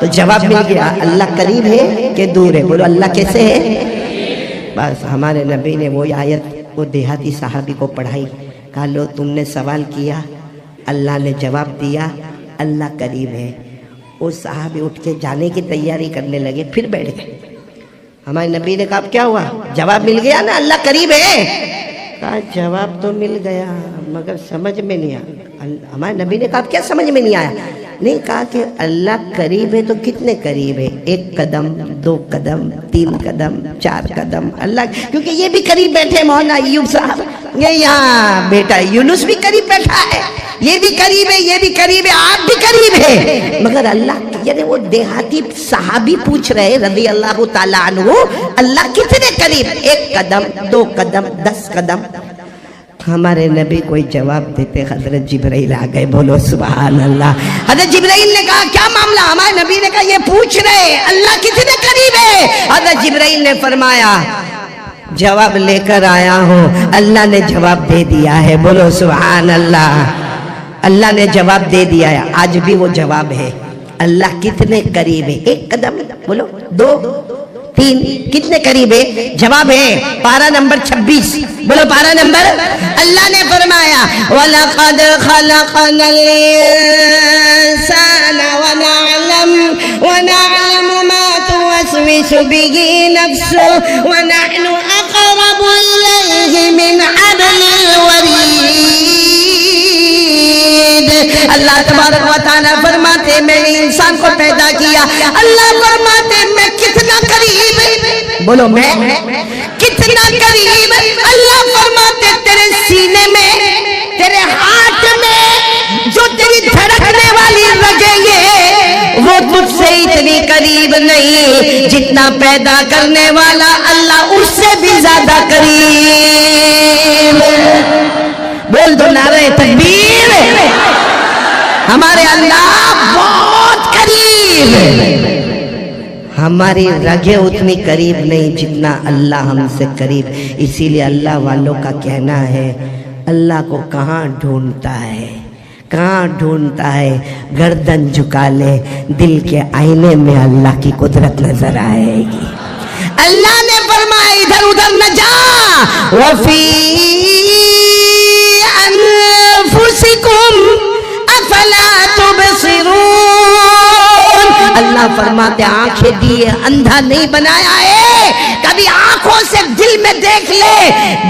تو جواب مل گیا، اللہ قریب ہے کہ دور ہے؟ بولو اللہ کیسے ہے؟ بس ہمارے نبی نے وہ آیت وہ دیہاتی صحابی کو پڑھائی، کہا لو تم نے سوال کیا، اللہ نے جواب دیا، اللہ قریب ہے۔ وہ صحابی اٹھ کے جانے کی تیاری کرنے لگے، پھر بیٹھ گئے۔ ہمارے نبی نے کہا کیا ہوا؟ جواب مل گیا نا، اللہ قریب ہے؟ کہا جواب تو مل گیا مگر سمجھ میں نہیں آیا۔ ہمارے نبی نے کہا کیا سمجھ میں نہیں آیا؟ نہیں کہا کہ اللہ قریب ہے تو کتنے قریب ہے؟ 1 قدم 2 قدم 3 قدم 4 قدم اللہ، کیونکہ یہ بھی قریب بیٹھے مولانا ایوب صاحب، یہ یہاں بیٹا یونس بھی قریب بیٹھا ہے، یہ بھی قریب ہے، یہ بھی قریب ہے، آپ بھی قریب ہے، مگر اللہ یعنی وہ دیہاتی صحابی پوچھ رہے رضی اللہ تعالیٰ عنہ اللہ کتنے قریب؟ 1 قدم 2 قدم 10 قدم۔ ہمارے نبی کوئی جواب دیتے، حضرت جبرائیل آ گئے، بولو سبحان اللہ۔ حضرت جبرائیل نے کہا کیا معاملہ؟ ہمارے نبی نے کہا یہ پوچھ رہے اللہ کتنے قریب ہے۔ حضرت جبرائیل نے فرمایا جواب لے کر آیا ہوں، اللہ نے جواب دے دیا ہے، بولو سبحان اللہ۔ اللہ نے جواب دے دیا ہے، آج بھی وہ جواب ہے۔ اللہ کتنے قریب ہے؟ 1 قدم بولو، 2 3 کتنے قریب ہے؟ جواب ہے پارہ نمبر 26، بولو پارہ نمبر۔ اللہ نے فرمایا وَلَقَدْ خَلَقْنَا الْإِنسَانَ وَنَعْلَمُ مَا تُوَسْوِسُ بِهِ نَفْسُهُ وَنَحْنُ أَقْرَبُ إِلَيْهِ مِنْ حَبْلِ الْوَرِيدِ۔ اللہ تبارک و تعالیٰ فرماتے میں نے انسان کو پیدا کیا، اللہ فرماتے میں کتنا قریب، بولو میں کتنا قریب، اللہ فرماتے تیرے سینے میں، تیرے ہاتھ میں جو تیری دھڑکنے والی رگیں یہ وہ تجھ سے اتنی قریب نہیں جتنا پیدا کرنے والا اللہ اس سے بھی زیادہ قریب۔ بول دو نعرہ تکبیر، ہمارے اللہ بہت قریب، ہماری رگیں اتنی قریب نہیں جتنا اللہ ہم سے قریب۔ اسی لیے اللہ والوں کا کہنا ہے اللہ کو کہاں ڈھونڈتا ہے، کہاں ڈھونڈتا ہے؟ گردن جھکا لے، دل کے آئینے میں اللہ کی قدرت نظر آئے گی۔ اللہ نے فرمایا ادھر ادھر نہ جا، وَفِي أَنفُسِكُمْ أَفَلَا تُبْصِرُونَ۔ اللہ فرماتے آنکھیں دیے اندھا نہیں بنایا ہے، کبھی آنکھوں سے دل میں دیکھ لے،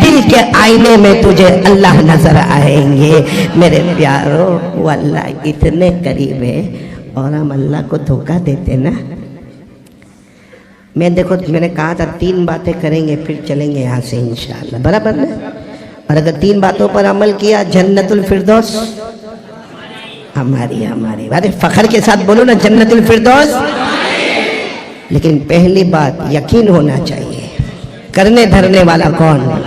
دل کے آئینے میں تجھے اللہ نظر آئیں گے۔ میرے پیارو وہ اللہ اتنے قریب ہے اور ہم اللہ کو دھوکہ دیتے نا۔ میں دیکھو میں نے کہا تھا 3 باتیں کریں گے پھر چلیں گے یہاں سے انشاءاللہ، برابر نا؟ اور اگر 3 باتوں پر عمل کیا جنت الفردوس ہماری، بات فخر کے ساتھ بولو نا جنت الفردوس۔ لیکن پہلی بات یقین ہونا چاہیے، کرنے دھرنے والا کون ہے؟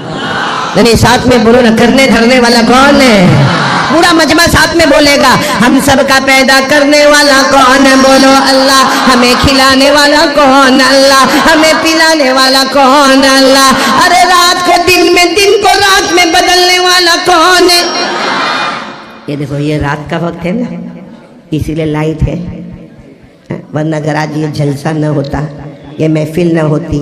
یعنی ساتھ میں بولو نا کرنے دھرنے والا کون ہے؟ پورا مجمع ساتھ میں بولے گا، ہم سب کا پیدا کرنے والا کون ہے؟ بولو اللہ۔ ہمیں کھلانے والا کون؟ اللہ۔ ہمیں پلانے والا کون؟ اللہ۔ ارے رات کو دن میں، دن کو رات میں بدلنے والا کون ہے؟ یہ دیکھو یہ رات کا وقت ہے نا، اسی لیے لائٹ ہے، ورنہ اگر آج یہ جلسہ نہ ہوتا، یہ محفل نہ ہوتی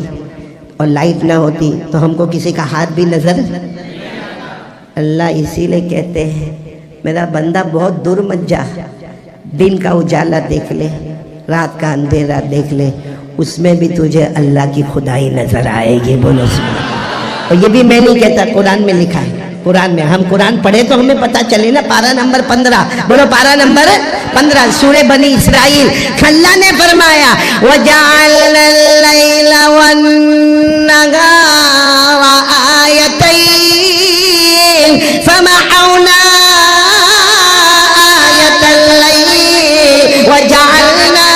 اور لائٹ نہ ہوتی تو ہم کو کسی کا ہاتھ بھی نظر۔ اللہ اسی لیے کہتے ہیں میرا بندہ بہت دور مت جا، دن کا اجالا دیکھ لے، رات کا اندھیرا دیکھ لے، اس میں بھی تجھے اللہ کی خدائی نظر آئے گی، بولو سبحان اللہ۔ اور یہ بھی میں نہیں کہتا، قرآن میں لکھا ہے، قرآن میں ہم قرآن پڑھے تو ہمیں پتہ چلے نا۔ پارہ نمبر 15، بولو پارہ نمبر 15 سورہ بنی اسرائیل۔ اللہ نے فرمایا وَجَعَلْنَا اللَّيْلَ وَالنَّهَارَ آيَتَيْنِ فَمَحَوْنَا آيَةَ اللَّيْلِ وَجَعَلْنَا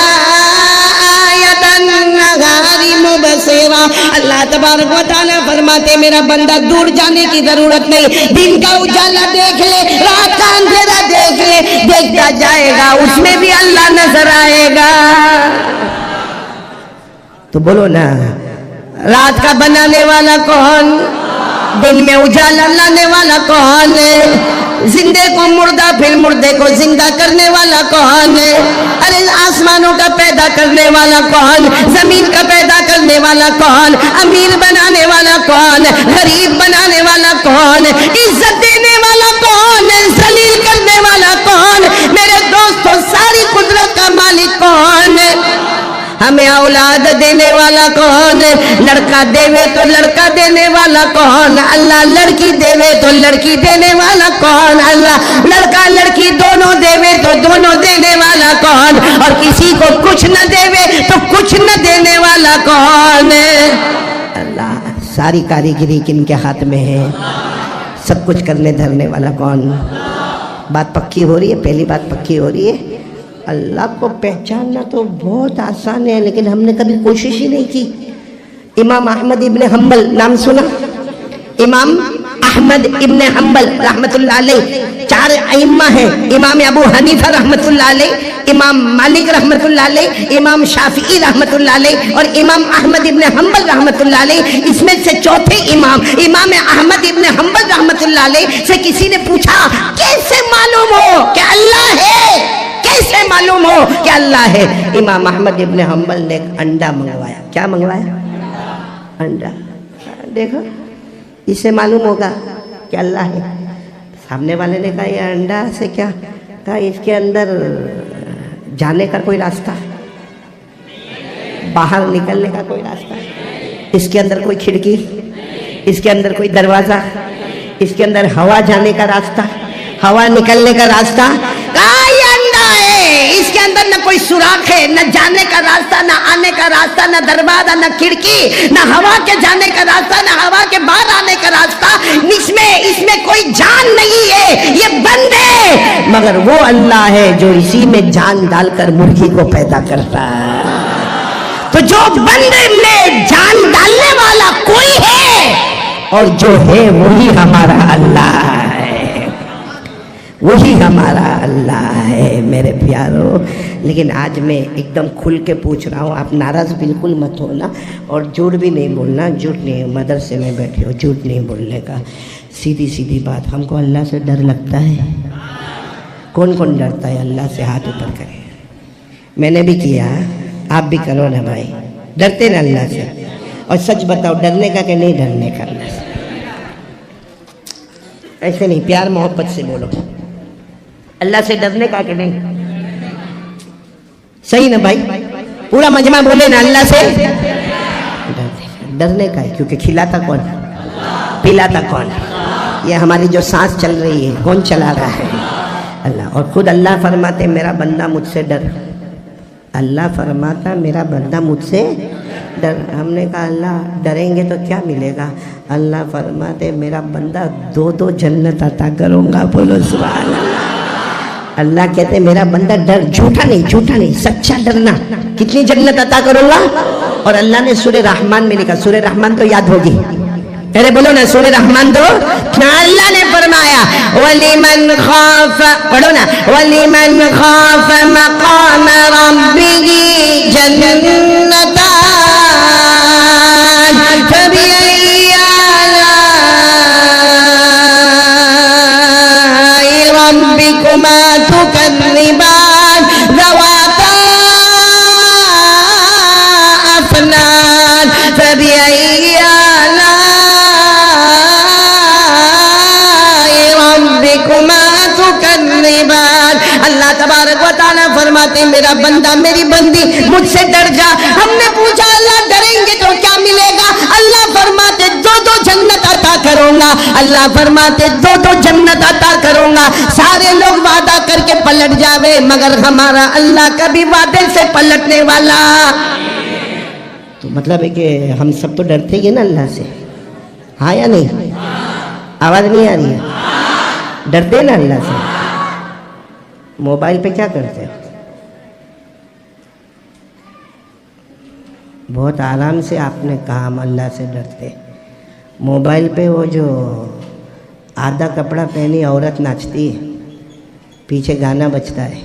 آيَةَ النَّهَارِ مُبْصِرًا۔ اللہ تبارک و تعالیٰ فرماتے میرا بندہ دور جانے کی ضرورت نہیں، دن کا اجالا دیکھ لے، رات کا اندھیرا دیکھ لے، دیکھتا جائے گا اس میں بھی اللہ نظر آئے گا۔ تو بولو نا رات کا بنانے والا کون؟ دن میں اجالا لانے والا کون ہے؟ زندے کو مردہ پھر مردے کو زندہ کرنے والا کون ہے؟ ارے آسمانوں کا پیدا کرنے والا کون؟ زمین کا پیدا کرنے والا کون؟ امیر بنانے والا کون؟ غریب بنانے والا کون؟ عزت دینے والا کون؟ ذلیل کرنے والا کون؟ میرے دوستوں ساری قدرت کا مالک کون ہے؟ ہمیں اولاد دینے والا کون ہے؟ لڑکا دیوے تو لڑکا دینے والا کون؟ اللہ لڑکی دیوے تو لڑکی دینے والا کون؟ اللہ لڑکا لڑکی دونوں دیوے تو دونوں دینے والا کون؟ اور کسی کو کچھ نہ دیوے تو کچھ نہ دینے والا کون ہے؟ اللہ۔ ساری کاریگری کن کے ہاتھ میں ہے؟ سب کچھ کرنے دھرنے والا کون؟ بات پکی ہو رہی ہے، پہلی بات پکی ہو رہی ہے۔ اللہ کو پہچاننا تو بہت آسان ہے، لیکن ہم نے کبھی کوشش ہی نہیں کی۔ امام احمد ابن حنبل نام سنا؟ امام احمد ابن حنبل رحمت اللہ علیہ، 4 ائمہ ہیں، امام ابو حنیفہ رحمت اللہ علیہ، امام مالک رحمت اللہ علیہ، امام شافعی رحمت اللہ علیہ اور امام احمد ابن حنبل رحمت اللہ علیہ۔ اس میں سے چوتھے امام احمد ابن حنبل رحمت اللہ علیہ سے کسی نے پوچھا کیسے معلوم ہو کہ اللہ ہے؟ کیسے معلوم ہو کہ اللہ ہے؟ امام احمد ابن حنبل نے ایک انڈا منگوایا۔ کیا منگوایا؟ انڈا۔ دیکھو اس سے معلوم ہوگا کہ اللہ ہے۔ سامنے والے نے کہا یہ انڈا سے کیا؟ کہا اس کے اندر جانے کا کوئی راستہ، باہر نکلنے کا کوئی راستہ، اس کے اندر کوئی کھڑکی، اس کے اندر کوئی دروازہ، اس کے اندر ہوا جانے کا راستہ، ہوا نکلنے کا راستہ؟ کہا یہ انڈا ہے، اس کے اندر نہ کوئی سوراخ ہے، نہ جانے کا راستہ، نہ آنے کا راستہ، نہ دروازہ، نہ کھڑکی، نہ ہوا کے جانے کا راستہ، نہ ہوا کے باہر آنے کا راستہ۔ اس میں کوئی جان نہیں ہے، یہ بند ہے، مگر وہ اللہ ہے جو اسی میں جان ڈال کر مرغی کو پیدا کرتا ہے۔ تو جو بندے میں جان ڈالنے والا کوئی ہے اور جو ہے وہی ہمارا اللہ ہے، وہی ہمارا اللہ ہے میرے پیارو۔ لیکن آج میں ایک دم کھل کے پوچھ رہا ہوں، آپ ناراض بالکل مت ہونا، اور جھوٹ بھی نہیں بولنا۔ جھوٹ نہیں، مدرسے میں بیٹھے ہو، جھوٹ نہیں بولنے کا، سیدھی بات۔ ہم کو اللہ سے ڈر لگتا ہے؟ کون کون ڈرتا ہے اللہ سے؟ ہاتھ اوپر کرے۔ میں نے بھی کیا، آپ بھی کرو نا بھائی۔ ڈرتے نا اللہ سے؟ اور سچ بتاؤ ڈرنے کا کہ نہیں ڈرنے کا؟ اللہ سے ایسے نہیں، پیار محبت سے بولو۔ اللہ سے ڈرنے کا کہ نہیں؟ صحیح نا بھائی؟ پورا مجمع بولے نا اللہ سے ڈرنے کا ہے، کیونکہ کھلاتا کون، پلاتا کون؟ یہ ہماری جو سانس چل رہی ہے کون چلا رہا ہے؟ اللہ۔ اور خود اللہ فرماتے میرا بندہ مجھ سے ڈر۔ اللہ فرماتا میرا بندہ مجھ سے ڈر۔ ہم نے کہا اللہ ڈریں گے تو کیا ملے گا؟ اللہ فرماتے میرا بندہ 2 جنت عطا کروں گا۔ بولو سبحان اللہ۔ اللہ کہتے میرا بندہ ڈر، جھوٹا نہیں، سچا ڈرنا۔ کتنی جنت عطا کروں گا؟ اور اللہ نے سورہ رحمان میں لکھا، سورہ رحمان تو یاد ہوگی، ارے بولو نا سورہ رحمان تو اللہ نے فرمایا وَلِمَنْ خَافَ، پڑھو نا، وَلِمَنْ خَافَ مَقَامَ رَبِّهِ جَنَّتَانِ فَبِأَيِّ آلَاءِ رَبِّكُمَا تُكَذِّبَانِ ذَوَاتَا أَفْنَانٍ فَبِأَيِّ اللہ تبارک و تعالیٰ فرماتے میرا بندہ میری بندی مجھ سے ڈر جا۔ ہم نے پوچھا اللہ ڈریں گے تو کیا ملے گا؟ اللہ فرماتے 2 جنت عطا کروں گا۔ اللہ فرماتے 2 جنت عطا کروں گا۔ سارے لوگ وعدہ کر کے پلٹ جاوے، مگر ہمارا اللہ کبھی وعدے سے پلٹنے والا۔ تو مطلب ہے کہ ہم سب تو ڈرتے ہیں نا اللہ سے، ہاں یا نہیں؟ آواز نہیں آ رہی ہے؟ ڈرتے نا اللہ سے؟ موبائل پہ کیا کرتے ہیں؟ بہت آرام سے آپ نے کہا ہم اللہ سے ڈرتے۔ موبائل پہ وہ جو آدھا کپڑا پہنی عورت ناچتی ہے، پیچھے گانا بجتا ہے،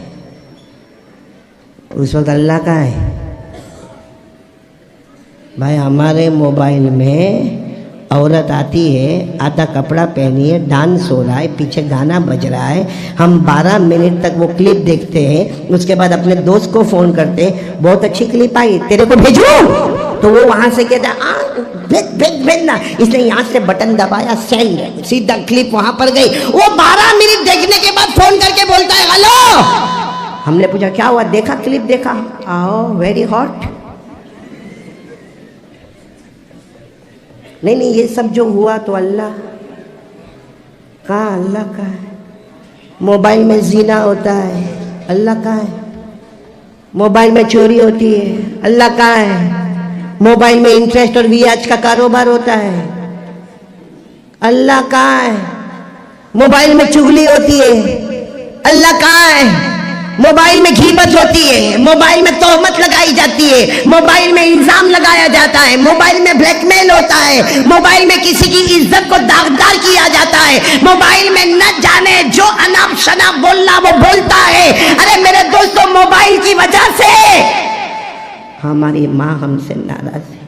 اس وقت اللہ کا ہے؟ بھائی ہمارے موبائل میں عورت آتی ہے، آدھا کپڑا پہنی ہے، ڈانس ہو رہا ہے، پیچھے گانا بج رہا ہے، ہم 12 منٹ تک وہ کلپ دیکھتے ہیں، اس کے بعد اپنے دوست کو فون کرتے ہیں بہت اچھی کلپ آئی تیرے کو بھیجوں، تو وہ وہاں سے کہتا ہے بھیجنا، اس نے یہاں سے بٹن دبایا سینڈ، سیدھا کلپ وہاں پر گئی۔ وہ 12 منٹ دیکھنے کے بعد فون کر کے بولتا ہے ہلو، ہم نے پوچھا کیا ہوا؟ دیکھا کلپ دیکھا؟ آؤ ویری ہاٹ، نہیں نہیں یہ سب جو ہوا تو اللہ کہاں؟ اللہ کا ہے. موبائل میں زنا ہوتا ہے، اللہ کا ہے. موبائل میں چوری ہوتی ہے، اللہ کا ہے. موبائل میں انٹرسٹ اور ویاج کا کاروبار ہوتا ہے، اللہ کا ہے. موبائل میں چغلی ہوتی ہے، اللہ کا ہے. موبائل میں غیبت ہوتی ہے، موبائل میں تہمت لگائی جاتی ہے، موبائل میں الزام لگایا جاتا ہے، موبائل میں بلیک میل ہوتا ہے، موبائل میں کسی کی عزت کو داغدار کیا جاتا ہے، موبائل میں نہ جانے جو اناپ شناپ بولنا وہ بولتا ہے. ارے میرے دوستوں، موبائل کی وجہ سے ہماری ماں ہم سے ناراض ہے.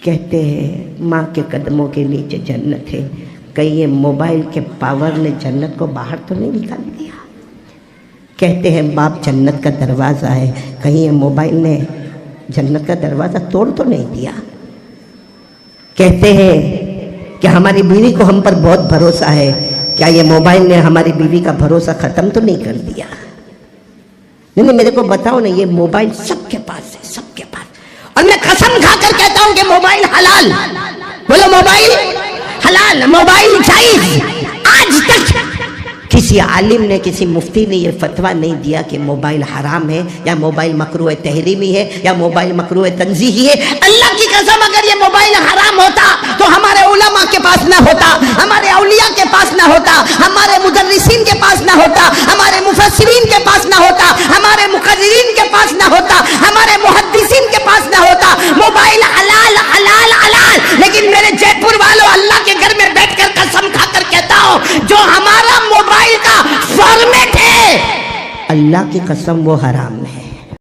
کہتے ہیں ماں کے قدموں کے نیچے جنت ہے. کہیں یہ موبائل کے پاور نے جنت کو باہر تو نہیں نکال دیا؟ کہتے ہیں باپ جنت کا دروازہ ہے، کہیں یہ موبائل نے جنت کا دروازہ توڑ تو نہیں دیا؟ کہتے ہیں کہ ہماری بیوی کو ہم پر بہت بھروسہ ہے، کیا یہ موبائل نے ہماری بیوی کا بھروسہ ختم تو نہیں کر دیا؟ نہیں میرے کو بتاؤ نا، یہ موبائل سب کے پاس ہے، سب کے پاس. اور میں قسم کھا کر کہتا ہوں کہ موبائل حلال. بولو موبائل حلال، موبائل جائز. آج تک کسی عالم نے، کسی مفتی نے یہ فتویٰ نہیں دیا کہ موبائل حرام ہے یا موبائل مکروہ تحریمی ہے یا موبائل مکروہ تنزیہی ہے. اللہ کی قسم اگر یہ موبائل حرام ہوتا تو ہمارے علماء کے پاس نہ ہوتا، ہمارے اولیاء کے پاس نہ ہوتا، ہمارے مدرسین کے پاس نہ ہوتا، ہمارے مفسرین کے پاس نہ ہوتا، ہمارے مقررین کے پاس نہ ہوتا، ہمارے محدثین کے پاس نہ ہوتا. موبائل حلال حلال حلال. لیکن میرے جے پور والوں، اللہ کے گھر میں بیٹھ کر قسم کھا کر کہتا ہوں، جو ہمارا موبائل کا فارمیٹ ہے، اللہ کی قسم وہ حرام ہے.